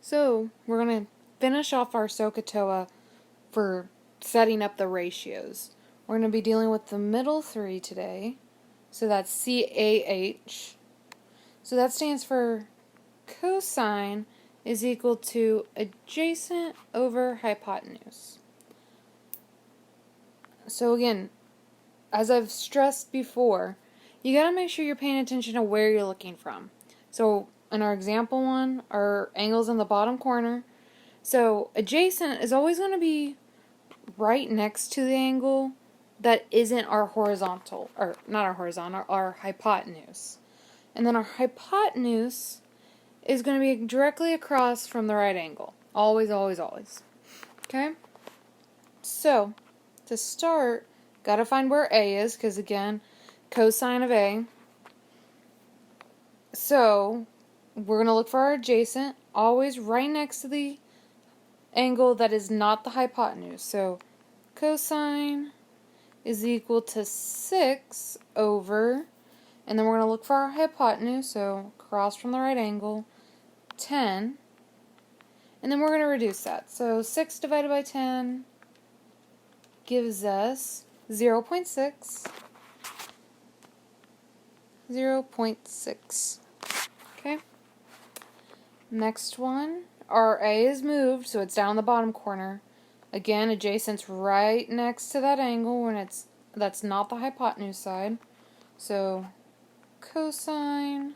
So we're going to finish off our SOHCAHTOA for setting up the ratios. We're going to be dealing with the middle three today. So that's CAH. So that stands for cosine is equal to adjacent over hypotenuse. So again, as I've stressed before, you got to make sure you're paying attention to where you're looking from. So in our example one, our angle's in the bottom corner. So adjacent is always going to be right next to the angle that isn't our horizontal, or not our horizontal, our hypotenuse. And then our hypotenuse is going to be directly across from the right angle. Always, always, always. Okay? So, to start, got to find where A is, because again, cosine of A. So, we're going to look for our adjacent, always right next to the angle that is not the hypotenuse. So, cosine is equal to 6 over, and then we're going to look for our hypotenuse, so across from the right angle, 10. And then we're going to reduce that. So 6 divided by 10 gives us 0.6. 0.6. Okay. Next one, our A is moved, so it's down in the bottom corner. Again, adjacent's right next to that angle when that's not the hypotenuse side. So cosine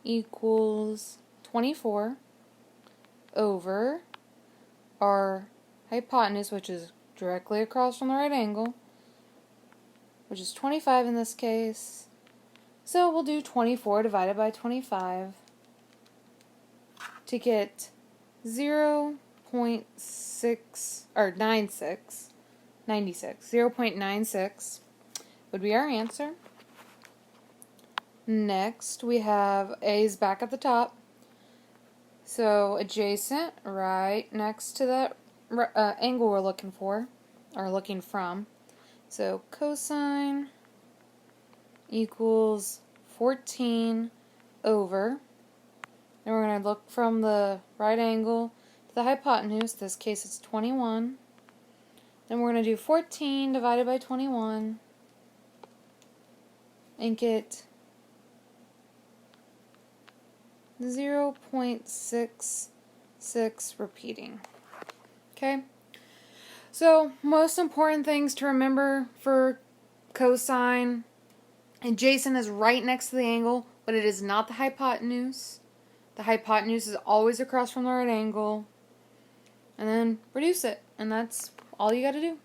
equals 24 over our hypotenuse, which is directly across from the right angle, which is 25 in this case. So we'll do 24 divided by 25 to get 0.6 or 96. 0.96 would be our answer. Next, we have A's back at the top. So adjacent, right next to that angle we're looking for, or looking from. So cosine equals 14 over. Then we're going to look from the right angle to the hypotenuse. In this case it's 21. Then we're going to do 14 divided by 21 and get 0.66 repeating. Okay? So, most important things to remember for cosine. Adjacent is right next to the angle, but it is not the hypotenuse. The hypotenuse is always across from the right angle. And then reduce it. And that's all you got to do.